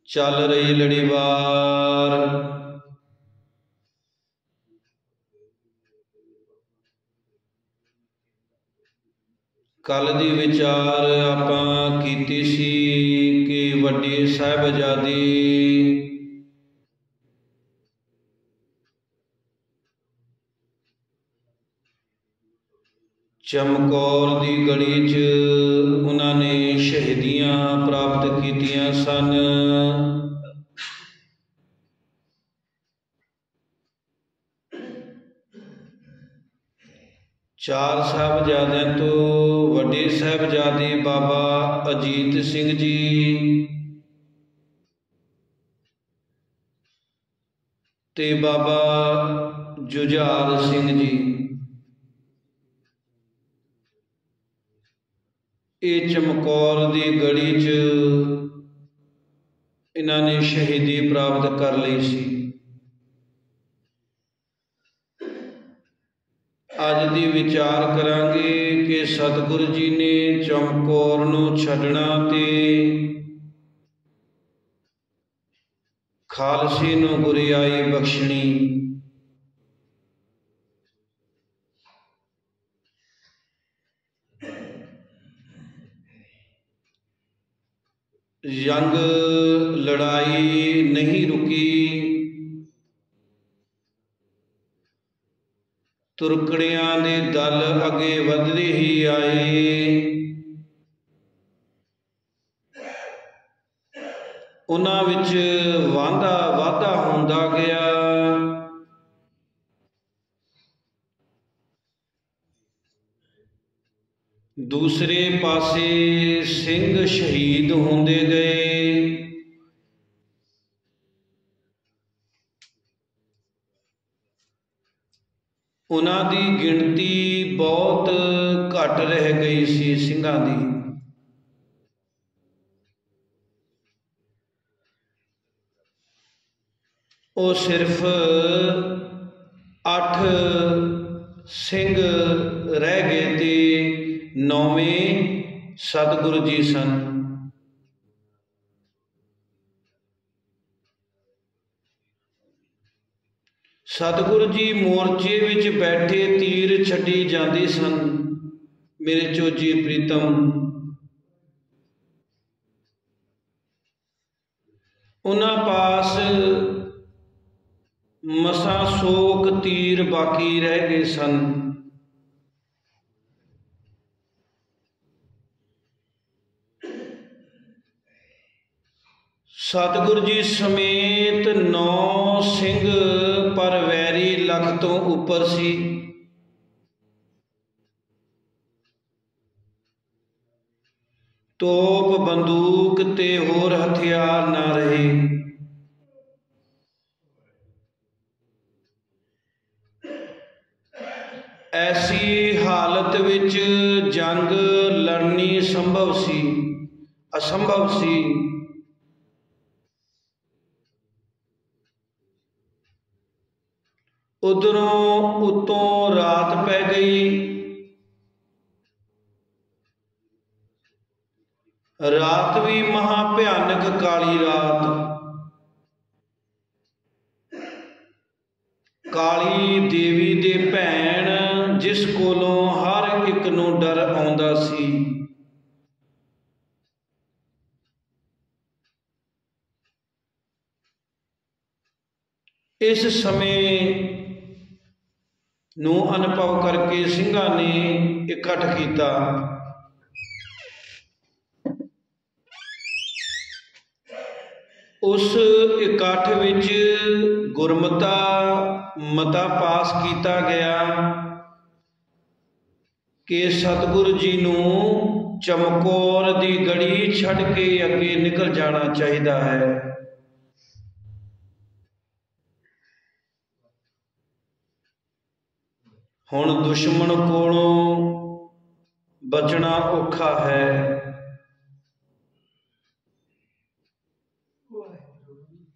चल रही लड़ीवार। कल दी विचार आपां कीती सी कि वड्डी साहिबजादी चमकौर दी गढ़ी च उन्होंने शहीदियां प्राप्त कीतियां सन। चार साहिबजादियां तो वड्डे साहिबजादे बाबा अजीत सिंह जी ते बाबा जुझार सिंह जी, ये चमकौर दी गढ़ी च इन्होंने शहीदी प्राप्त कर ली सी। अज दी विचार करांगे कि सतगुरु जी ने चमकौर नूं छड्डना ते खालसे नूं गुरियाई बख्शणी। जंग लड़ाई नहीं रुकी, तुरकड़ियां दे दल अगे वधदे ही आए। उन्हां विच वाधा हुंदा गया। दूसरे पासे सिंह शहीद होंदे गए। उन्हां दी गिणती बहुत घट रह गई सी। सिंघां दी वो सिर्फ 8 सिंह रह गए थे। 9वें सतगुरु जी सन। सतगुरु जी मोर्चे विच बैठे तीर छड्डी जांदे सन। मेरे चोजी प्रीतम, उन्हां पास मसां सोक तीर बाकी रह गए सन। सतगुरु जी समेत 9 सिंह पर वैरी लख तो उपर सी। तोप बंदूक ते होर हथियार ना रहे। ऐसी हालत विच जंग लड़नी असंभव सी। उधरों उत्तों रात पै गई। रात भी महा भयानक काली रात। काली देवी दे भैन जिस कोलों हर एक नूं डर आउंदा सी। इस समय नूं अनुभव करके सिंघां ने इकट्ठ किया। उस इकट्ठ विच गुरमता मता पास किया गया कि सतगुरु जी नूं चमकौर दी गढ़ी छड्ड के अगे निकल जाना चाहिदा है। हुण दुश्मन कोलों बचना औखा है।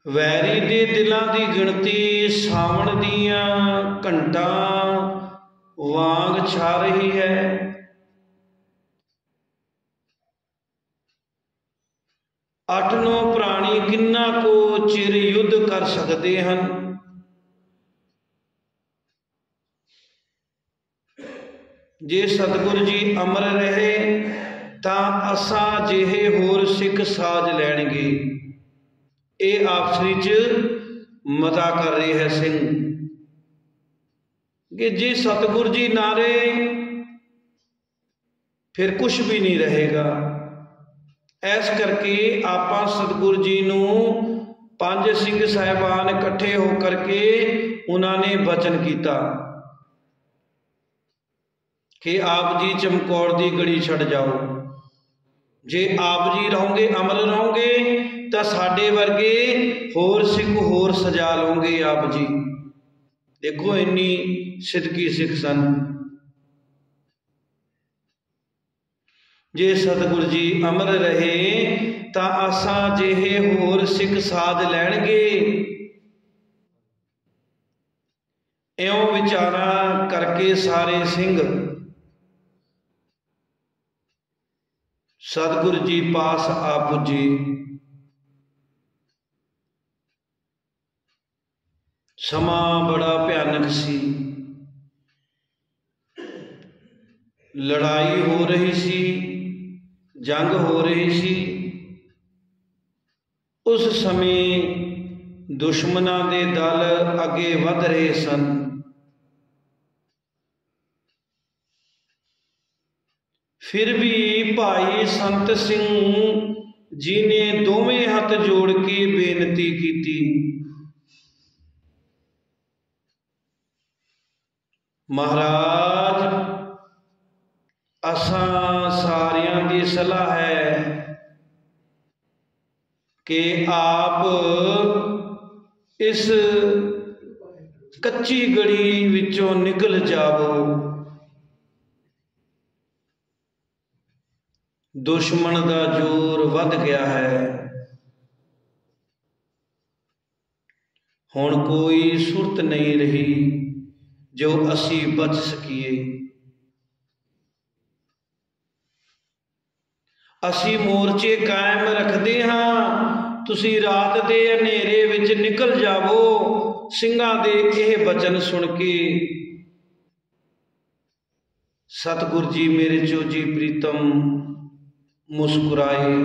वैरी दे दिलां दी गिणती सावण दियां घंटां वांग छा रही है। 8-9 प्राणी प्राणी किन्ना को चिर युद्ध कर सकते हैं। जे सतगुरु जी अमर रहे तां असां जिहे होर सिख साज लैणगे। ये आपसरी च मता कर रहे है सिंह कि जे सतगुरु जी ना रहे फिर कुछ भी नहीं रहेगा। इस करके आपां सतगुरु जी नूं पंज सिंह साहिबान इकट्ठे होकर के उन्होंने वचन किया कि आप जी चमकौर दी गड़ी छड़ जाओ। जे आप जी रहोगे अमर रहोगे तो साडे वर्गे होर सिख होर सजा लोगे आप जी। देखो इन्नी सिदकी सिख सन। जे सतगुरु जी अमर रहे तो असां जिहे होर सिख साध लैणगे। इउं विचारा करके सारे सिंह सतगुरु जी पास आ पुजे। समा बड़ा भयानक सी, लड़ाई हो रही सी, जंग हो रही सी। उस समय दुश्मनां दे दल अगे वध रहे सन। फिर भी भाई संत सिंह जी ने दोवें हथ जोड़ के बेनती की, महाराज असां सारियां दी सलाह है कि आप इस कच्ची गड़ी विचों निकल जाओ। दुश्मन का जोर वध गया है, हुण कोई सुरत नहीं रही जो असी बच सकीए। असी मोर्चे कायम रखते हाँ, तुसी रात के हनेरे विच निकल जावो। सिंघां दे यह वचन सुन के सतगुरु जी मेरे चोजी प्रीतम मुस्कुराए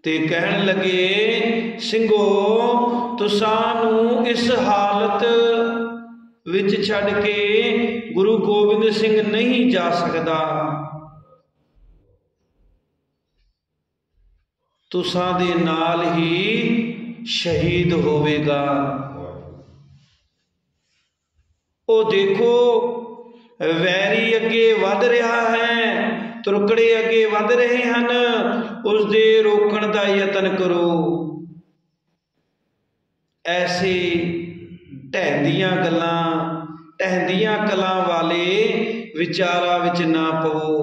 ते कहन लगे, सिंघो तुसानू इस हालत विच छड़ के गुरु गोबिंद सिंह नहीं जा सकता। तुसां दे नाल ही शहीद होवेगा। ओ देखो वैरी अगे वध रहा है, तुरकड़े अगे वध रहे हैं, उस दे रोकण दा यतन करो। ऐसे ढहंदियां गल्लां ढहंदियां कलां वाले विचारां विच ना पवो।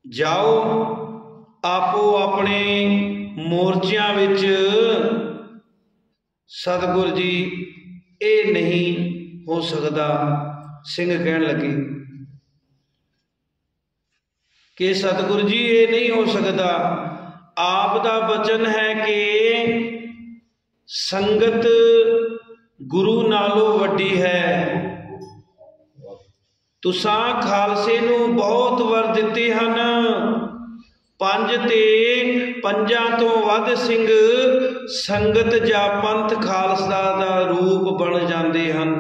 जाओ आपो अपने मोर्चियां विच। सतगुरु जी ये नहीं हो सकता। सिंह कहन लगे कि सतगुरु जी ये नहीं हो सकता। आप दा वचन है कि संगत गुरु नालों वड्डी है। तुसां खालसे नूं बहुत वर दिते हन। पंज ते पंजां तो वध सिंह संगत जा पंथ खालसा दा रूप बन जाते हैं।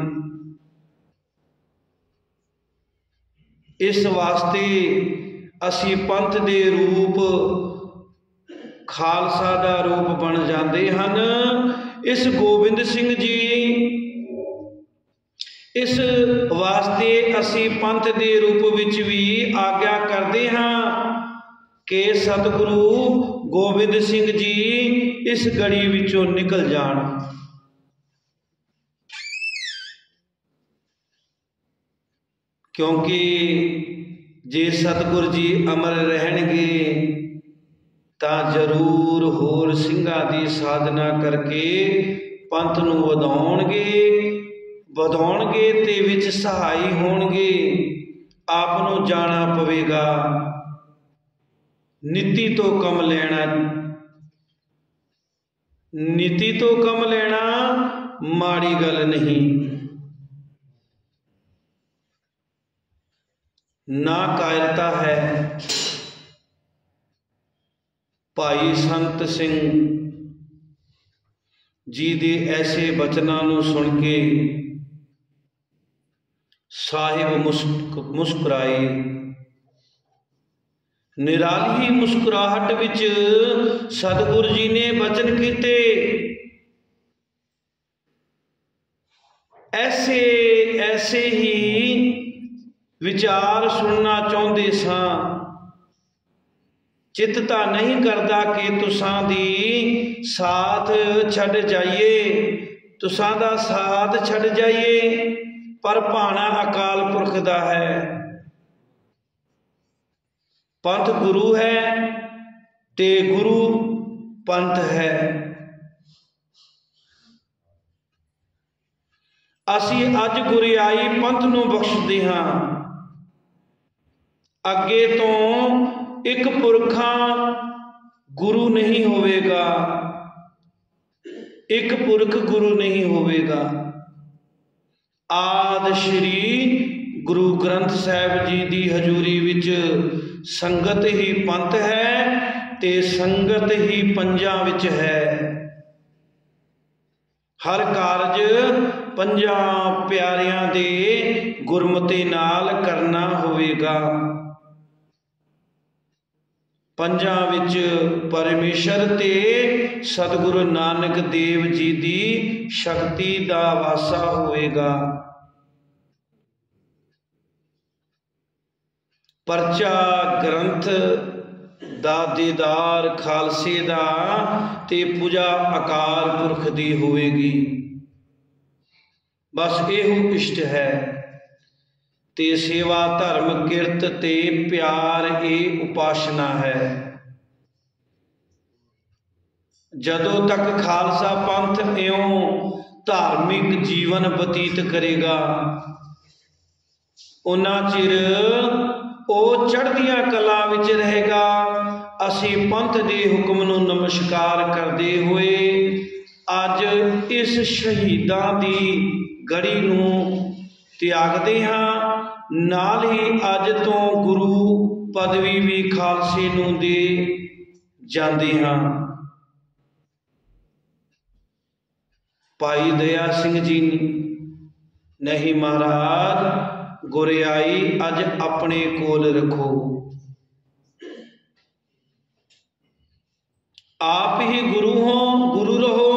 इस वास्ते असी पंथ दे रूप खालसा दा रूप बन जाते हैं। इस गोबिंद सिंह जी इस वास्ते असी पंथ दे रूप विच भी आग्या करते हाँ कि सतगुरु गोबिंद सिंह जी इस गड़ी विचों निकल जान। क्योंकि जे सतगुरु जी अमर रहणगे तां जरूर होर सिंघां दी साधना करके पंथ नूं ਵਧਾਉਣगे ते विच सहाई होणगे। आप नूं जाना पवेगा। नीति तो कम लेना, नीति तो कम लेना माड़ी गल नहीं। ना कायरता है। भाई संत सिंह जी दे ऐसे बचनां नूं सुन के साहिब मुस्कुराए। निराली मुस्कुराहट विच सतगुरु जी ने बचन कीते। ऐसे ऐसे ही विचार सुनना चाहुंदे सां। चित तां नहीं करदा कि तुसां दी साथ छड़ जाइए, तुसां दा साथ छड़ जाइए, पर भाना अकाल पुरख दा है। पंथ गुरु है ते गुरु पंथ है। असी अज गुरियाई पंथ नूं बख्शदे हां। अगे तो एक पुरखा गुरु नहीं होवेगा, एक पुरख गुरु नहीं होवेगा। आद श्री गुरु ग्रंथ साहिब जी की हजूरी विच संगत ही पंथ है ते संगत ही पंजां विच है। हर कारज पंजां प्यारियां दे गुरमति नाल करना होवेगा। पंजां विच परमेश्वर ते सतगुरु नानक देव जी दी शक्ति दा वासा होवेगा। परचा ग्रंथ दा दीदार खालसे दा ते पूजा अकाल पुरख दी होवेगी। बस एहो इष्ट है ते सेवा धर्म किरत ते प्यार ए उपासना है। जदों तक खालसा पंथ इउं धार्मिक जीवन बतीत करेगा, उन्ना चिर ਉਹ ਚੜ੍ਹਦੀਆਂ ਕਲਾ ਵਿੱਚ ਰਹੇਗਾ। ਅਸੀਂ ਪੰਥ ਦੇ ਹੁਕਮ ਨੂੰ ਨਮਸਕਾਰ ਕਰਦੇ ਹੋਏ ਅੱਜ ਇਸ ਸ਼ਹੀਦਾਂ ਦੀ ਗੜੀ ਨੂੰ ਤਿਆਗਦੇ ਹਾਂ। ਨਾਲ ਹੀ ਅੱਜ ਤੋਂ ਗੁਰੂ ਪਦਵੀ ਵੀ ਖਾਲਸੇ ਨੂੰ ਦੇ ਜਾਂਦੇ ਹਾਂ। ਭਾਈ ਦਇਆ ਸਿੰਘ ਜੀ नहीं महाराज, गुरियाई अज अपने कोल रखो। आप ही गुरु हो, गुरु रहो।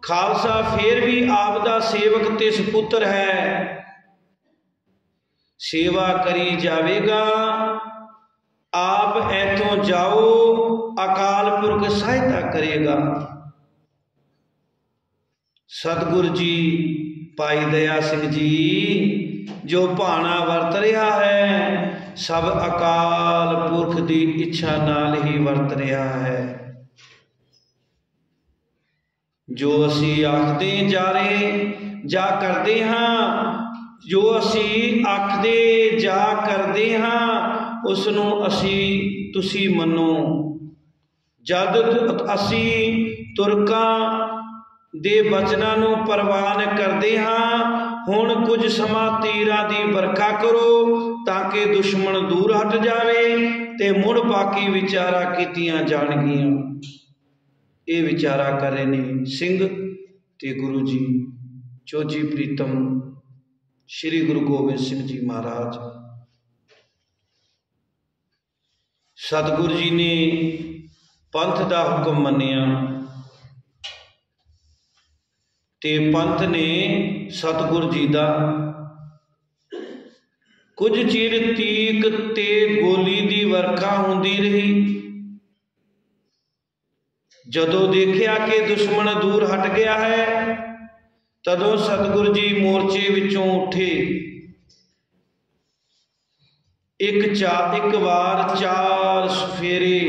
खालसा फिर भी आप दा सेवक ते सपुत्र है, सेवा करी जावेगा। आप ऐथों जाओ, अकाल पुरख सहायता करेगा। सतगुरु जी भाई दया सिंह जी जो भाना वरत रहा है, सब अकाल पुरख की इच्छा नाल ही वरत रहा है। जो असी आखदे जा रहे जा करते हाँ, जो असी आखदे जा करते हाँ, उसनों असी तुसी मनो। जद असी तुरकां दे बचनां नूं प्रवान करते हाँ, हुण कुछ समा तीरां दी बरखा करो ताकि दुश्मन दूर हट जावे ते मुड़ बाकी विचारा कीतियां जाणगियां। ये विचारा कर रहे ने सिंह ते गुरु जी चोजी प्रीतम श्री गुरु गोबिंद सिंह जी महाराज। सतगुरु जी ने पंथ दा हुक्म मन्निया ते पंथ ने सतगुरु जी दा कुछ चिर तीक ते गोली दी वर्खा होंदी रही। जदों देखिया कि दुश्मन दूर हट गया है, तदों सतगुरु जी मोर्चे विचों उठे। एक बार चार सफेरे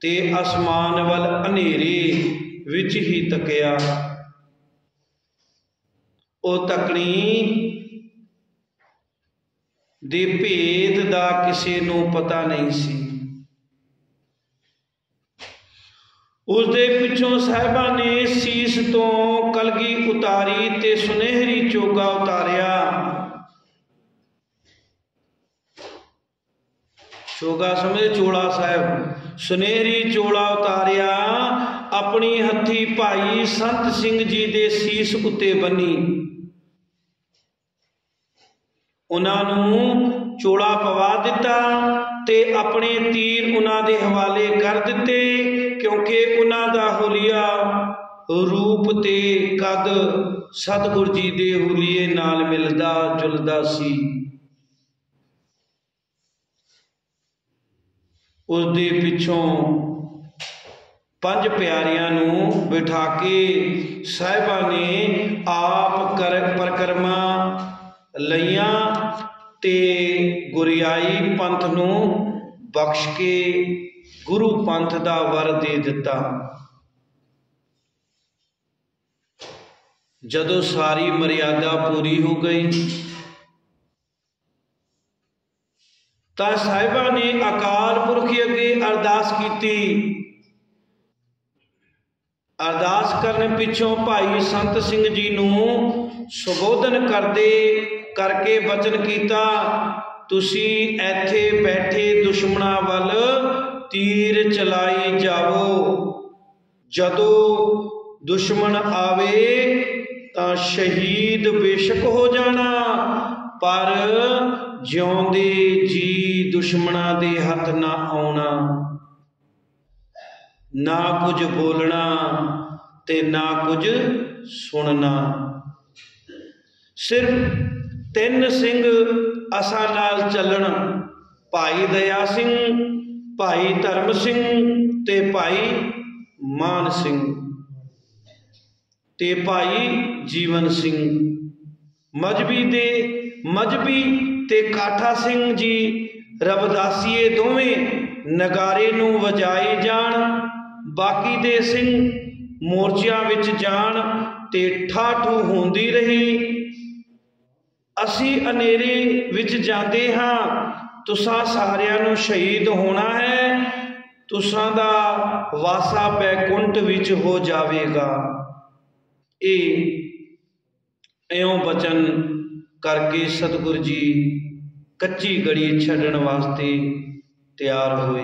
ते आसमान वल हनेरे विच ही तकिया। ओ तकनी दे भेद दा किसे नूं पता नहीं सी। उसदे पिछों साहिबा ने सीस तो कलगी उतारी ते सुनहरी चोगा उतारिया। चोगा समझे चोला साहब, सुनहरी चोला उतारिया अपनी हथी भाई संत सिंह जी दे सीस उत्ते बनी। उन्होंने चोला पवा दिता ते अपने तीर उन्हां दे हवाले कर दिते, क्योंकि उन्हां दा हुलिया रूप ते कद सतगुर जी दे हुलिये नाल मिलदा जुलदा सी। उसदे पिछों पंज प्यारियां नूं बिठा के साहिबा ने आप कर परिक्रमा लईयां ते गुरियाई पंथ नूं बख्श के गुरु पंथ दा वर दे दिता। जदों सारी मर्यादा पूरी हो गई तां साहिबा ने अकाल पुरख अगे अरदास की। अरदास करने पिछों भाई संत सिंह जी नूं संबोधन करके बचन किया, तुसी ऐथे बैठे दुश्मनां वल तीर चलाई जावो, जदों दुश्मन आवे तां शहीद बेशक हो जाना, पर जिउंदे जी दुश्मनां दे हथ ना आउणा। ना कुछ बोलना ते ना कुछ सुनना। सिर्फ तीन सिंह असां नाल चलन, भाई दया सिंह, भाई धर्म सिंह ते भाई मान सिंह ते भाई जीवन सिंह। मजहबी ते काठा सिंह जी रबदासीए दोवें नगारे नूं वजाए जाण, बाकी दे सिंह मोर्चियां विच जाण ते ठाठू होंदी रही। असी अनेरे विच जाते हाँ, तुसां सारियां नूं शहीद होना है, तुसां दा वासा बैकुंठ विच हो जावेगा। इउं बचन करके सतगुरु जी कच्ची गड़ी छड्डण वास्ते तैयार हुए।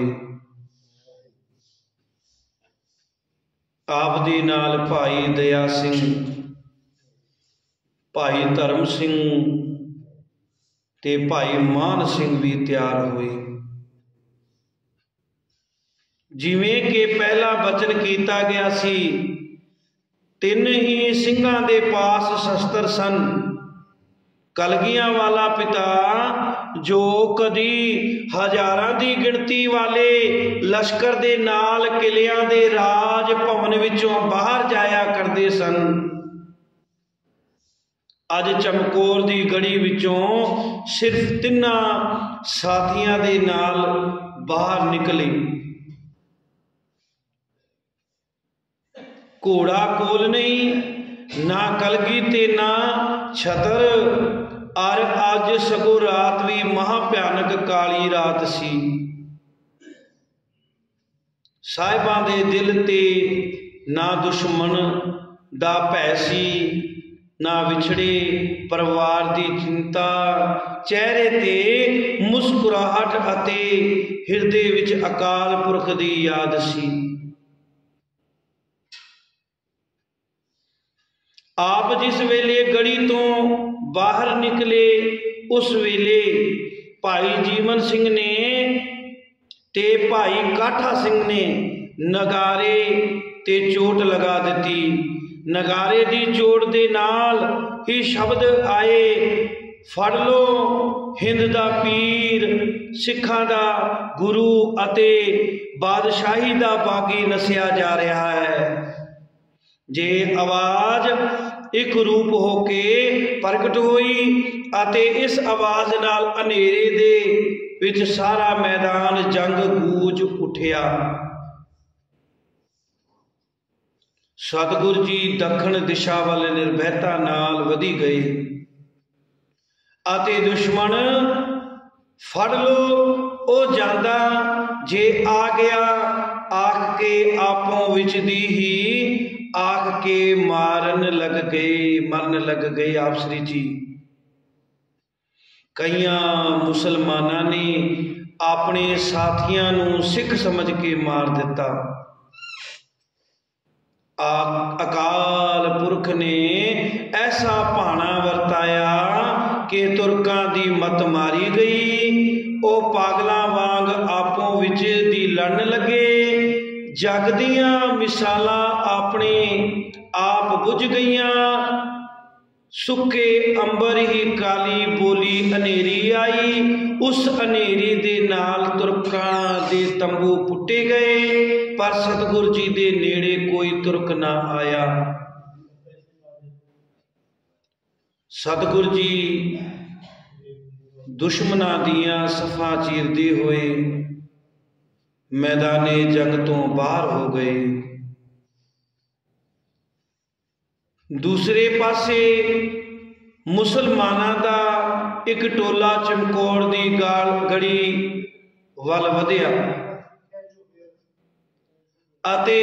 आप दे नाल भाई दया सिंह, भाई धर्म सिंह ते भाई मान सिंह भी तैयार हुए। जिवें कि पहला बचन किया गया सी, तीन ही सिंघां दे पास शस्त्र सन। कलगियां वाला पिता जो कदी हजारां दी गिणती वाले लश्कर दे नाल किलियां दे राज भवन विचों बाहर जाया करदे सन, अज चमकौर दी गढ़ी विचों सिर्फ तिन्ना साथियां दे नाल बाहर निकले। घोड़ा कोल नहीं, ना कलगी ते ना छतर, और अज सगों रात भी महाभयानक काली रात सी। साहिबां दे दिल ते ना दुश्मन दा भै सी, ना विछड़े परिवार दी चिंता, चेहरे ते मुस्कुराहट अते हिरदे विच अकाल पुरख दी याद सी। आप जिस वेले गढ़ी तो बाहर निकले, उस वेले भाई जीवन सिंह ने ते भाई काठा सिंह ने नगारे ते चोट लगा दी। नगारे दी चोट दे नाल ही शब्द आए, फड़ लो हिंद दा पीर, सिखां दा गुरु अते बादशाही दा बागी नसिया जा रहा है। जे आवाज एक रूप होके प्रगट होई अते इस आवाज नाल अनेरे दे विच सारा मैदान जंग गूंज उठिया। सतगुरु जी दक्षिण दिशा वाले निर्भयता नाल वधी गए अते दुश्मन फड़ लो ओ जांदा जे आ गया आख के आपों विच दी ही आख के मरन लग गए आप श्री जी। कई मुसलमाना ने अपने साथियों नूं सिख समझ के मार दिता। अकाल पुरख ने ऐसा भाना वरताया कि तुरकां दी मत मारी गई। वो पागलां वांग आपों विच दी लड़न लगे। जग दियां मिसालां अपने आप बुझ गईयां। सुके अंबर ही काली बोली अनेरी आई। उस अनेरी दे नाल तुरकां दे तंबू पुट्टे गए, पर सतगुर जी दे नेड़े कोई तुरक ना आया। सतगुर जी दुश्मनां दियां सफां चीरदे होए मैदाने जंग तो बाहर हो गए। दूसरे पासे मुसलमाना दा एक टोला चमकौर दी गड़ी वल वधिया अते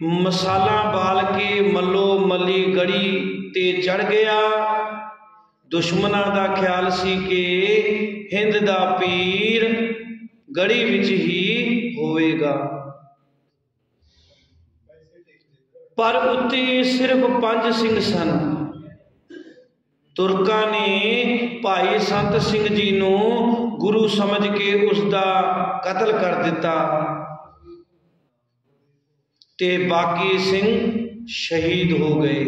मसाला बाल के मलो मली गड़ी ते चढ़ गया। दुश्मनां दा ख्याल सी कि हिंद दा पीर गड़ी विच ही होवेगा, पर उत्ते सिर्फ 5 सिंह सन। तुरकां ने भाई संत सिंह जी नूं गुरु समझ के उसका कतल कर दिता ते बाकी सिंह शहीद हो गए।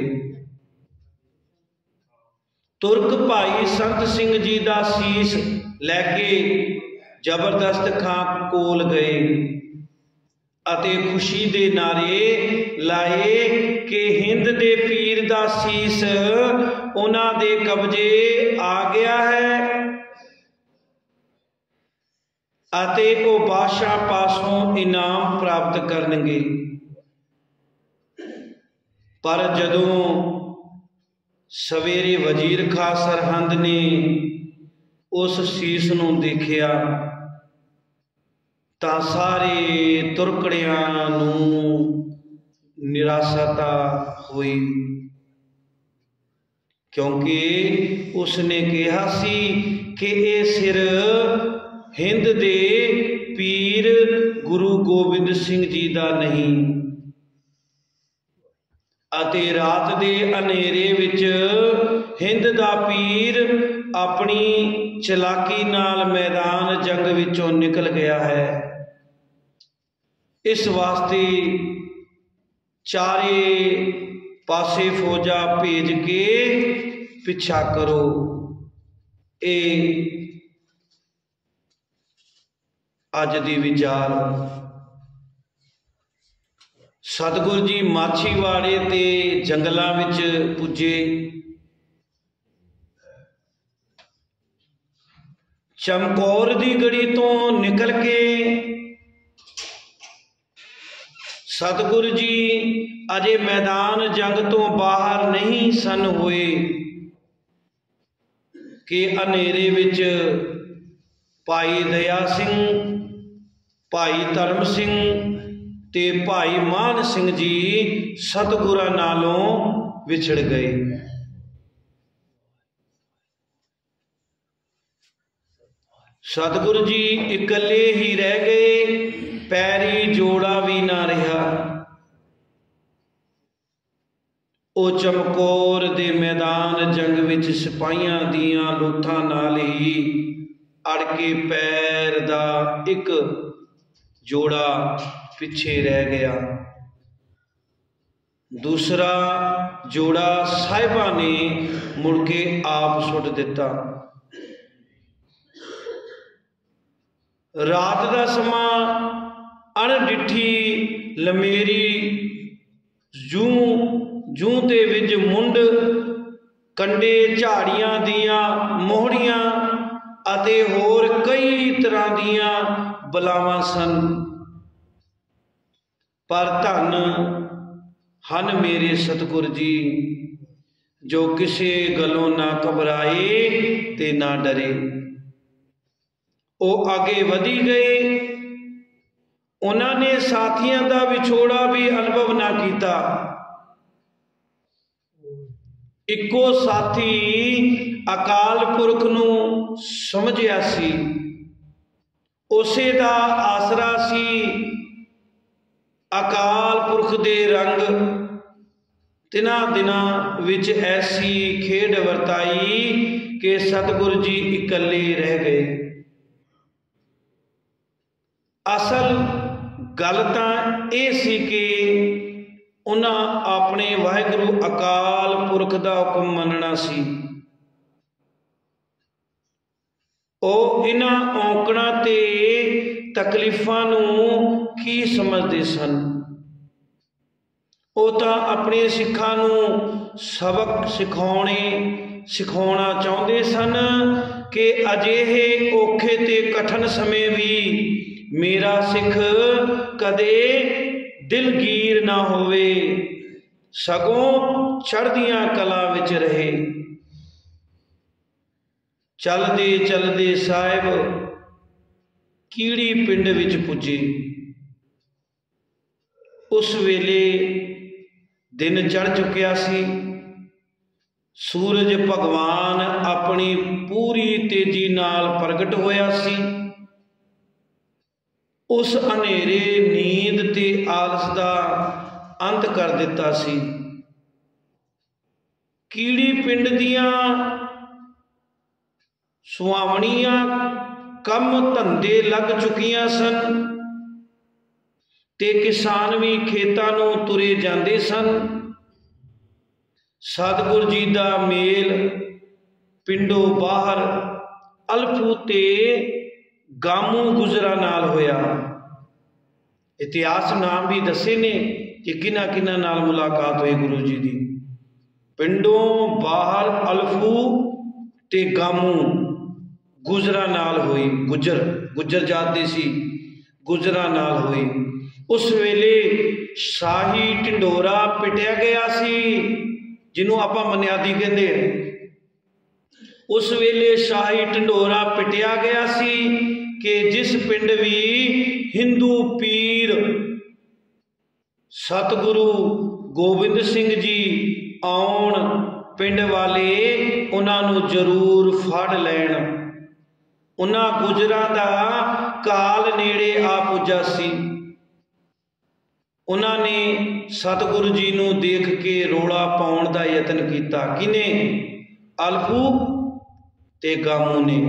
तुरक भाई संत सिंह जी का सीस लैके जबरदस्त खां कोल गए अते खुशी दे नारे लाए कि हिंद दे पीर दा सीस उन्हां दे कब्जे आ गया है अते वो बादशाह पासों इनाम प्राप्त करनगे। पर जदों सवेरे वजीर खां सरहंद ने उस सीस नूं देखिया तां सारे तुरकड़ियां नूं निराशा हुई, क्योंकि उसने कहा सी कि ये सिर हिंद दे पीर गुरु गोबिंद सिंह जी दा नहीं। अते रात दे अनेरे विच हिंद दा पीर अपनी चलाकी नाल मैदान जंग विचों निकल गया है। इस वास्ते चारे पासे फौजा भेज के पिछा करो। ए अज दी विचार। सतगुर जी माछीवाड़े ते जंगलों विच पुजे। चमकौर दी गड़ी तो निकल के सतगुर जी अजे मैदान जंग तो बाहर नहीं सन होए कि अनेरे विच भाई दया सिंह, भाई धर्म सिंह ते भाई मान सिंह जी सतगुरां नालों विछड़ गए। सतगुरु जी इकल्ले ही रह गए, पैरी जोड़ा भी ना रहा। ओ चमकौर दे मैदान जंग विच सिपाहियां दियां लोथां नाल ही अड़ के पैर दा एक जोड़ा पिछे रह गया। दूसरा जोड़ा साहिबा ने मुड़ के आप सुट दिता। रात का समा अणडिठी लमेरी जूं दे विच मुंड कंडे झाड़ियां दियां मोहड़ियां अते होर कई तरह दियां बलावां सन। पर धन हन मेरे सतगुर जी जो किसी गलों ना घबराए ते ना डरे। वो आगे वधी गए। उन्होंने साथियों का विछोड़ा भी अनुभव ना किया। इको साथी अकाल पुरख नूं समझिया सी, उसे दा आसरा सी। अकाल पुरख दे रंग तिना दिनां विच ऐसी खेड वरताई कि सतगुरु जी इकल्ले रह गए। असल गल तां इह सी कि उन्हां अपने वाहिगुरू अकाल पुरख दा हुक्म मनना सी। ਉਹ इन्हां औंकड़ां ते तकलीफां नूं की समझदे सन। ਉਹ ਤਾਂ ਆਪਣੇ ਸਿੱਖਾਂ ਨੂੰ ਸਬਕ ਸਿਖਾਉਣਾ ਚਾਹੁੰਦੇ ਸਨ ਕਿ ਅਜਿਹੇ ਔਖੇ ਤੇ ਕਠਿਨ ਸਮੇਂ ਵੀ ਮੇਰਾ ਸਿੱਖ ਕਦੇ ਦਿਲਗੀਰ ਨਾ ਹੋਵੇ, ਸਗੋਂ ਚੜ੍ਹਦੀਆਂ ਕਲਾਂ ਵਿੱਚ ਰਹੇ। चलदे चलदे साहिब कीड़ी पिंड विच पुजे। उस वेले दिन चढ़ चुकिया सी। सूरज भगवान अपनी पूरी तेजी नाल प्रगट होया सी। उस अंधेरे नींद ते आलस दा अंत कर दिता सी। कीड़ी पिंड दियां सुहावणियां कम धंधे लग चुकियां सन ते किसान भी खेतां नूं तुरे जांदे सन। सतगुरु जी दा मेल पिंडों बाहर अल्फू ते गामू गुजरा नाल होया। इतिहास नाम भी दसे ने कि किन्हां किन्हां नाल मुलाकात हुई गुरु जी दी। पिंडों बाहर अल्फू ते गामू गुजरा नाल हुई। गुजर जात दी सी, गुजरा नाल हुई। उस वेले शाही ढिंडोरा पिटिया गया सी, जिन्हों आपां मन्यादी कहंदे। उस वेले शाही ढिंडोरा पिटिया गया सी कि जिस पिंड भी हिंदू पीर सतगुरु गोबिंद सिंह जी आउण, पिंड वाले उन्होंने जरूर फड़ लैण। उन्हां गुजरां दा काल नेड़े आ पुजा सी। उन्होंने सतगुरु जी नूं देख के रोड़ा पाउण दा यतन कीता। किने? अल्फू ते गामू ने।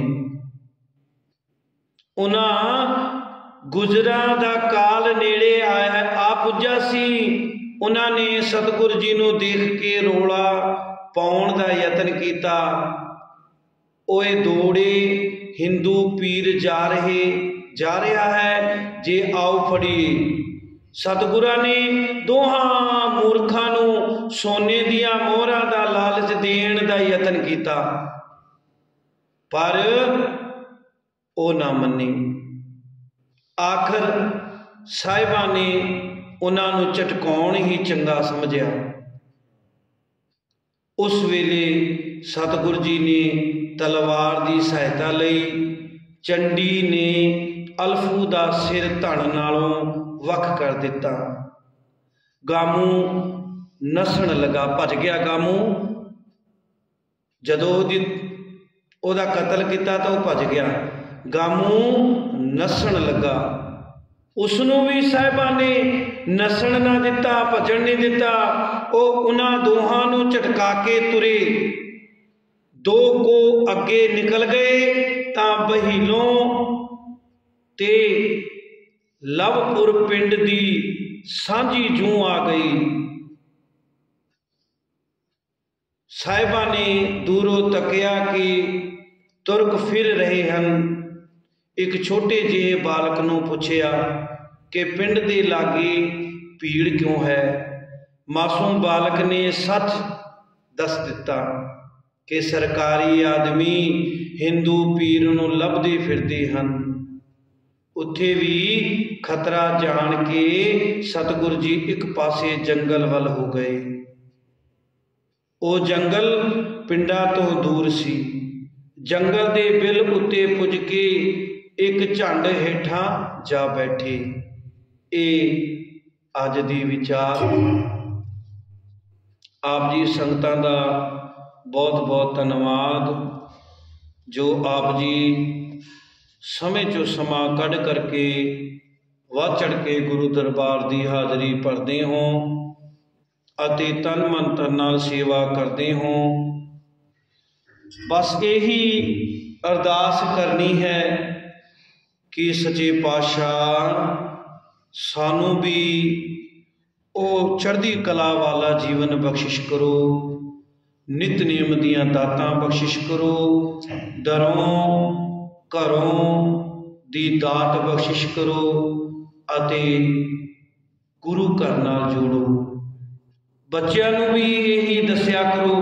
उन्हां गुजरां दा काल नेड़े आ पुजा सी। उन्होंने सतगुरु जी नूं देख के रोड़ा पाउण दा यतन कीता। ओए दौड़े हिंदू पीर जा रहा है, जे आओ फड़िए। सतगुरां ने दोहां मूर्खां नूं सोने दियां मोहरां दा लालच देण दा यतन कीता, पर ओ ना मन्नी। आखिर साहिबां ने उन्हां नूं झटकाउण ही चंगा समझिया। उस वेले सतगुरु जी ने तलवार की सहायता लई। चंडी ने अल्फू का सिर धड़ नालों वख कर दिता। गामू नसण लगा, भज गया। गामू जदों ओदा कतल किया तो वह भज गया। गामू नसण लगा। उसनों भी साहिबां ने नसण ना दिता, भजन नहीं दिता। वो उन्हां दोहां नूं झटका के तुरे। दो को अगे निकल गए तां बहीलों ते लवपुर पिंड दी सांझी जूं आ गई। साहिबां ने दूरों तकिया कि तुरक फिर रहे हैं। एक छोटे जिहे बालक नूं पुछया कि पिंड दे लागे भीड़ क्यों है। मासूम बालक ने सच दस दिता कि सरकारी आदमी हिंदू पीर नूं लभदे फिरदे हन। उत्थे भी खतरा जान के सतगुरु जी एक पासे जंगल वल हो गए। वो जंगल पिंडा तो दूर सी। जंगल दे बिल उत्ते पुज के एक झंड हेठां जा बैठे। ਇਹ ਅੱਜ ਦੀ ਵਿਚਾਰ। ਆਪ ਜੀ ਸੰਗਤਾਂ ਦਾ बहुत बहुत धन्यवाद जो आप जी समय चो समा कढ़ करके वध चढ़ के गुरु दरबार की हाज़री भरते हो अते तन मन धन नाल सेवा करते हो। बस यही अरदास करनी है कि सच्चे पातशाह सानू भी वो चढ़दी कला वाला जीवन बख्शिश करो, नित नियम दियां दातां बख्शिश करो, दरों घरों दी दात बख्शिश करो अते गुरु घर नाल जोड़ो। बच्चों नूं भी यही दस्या करो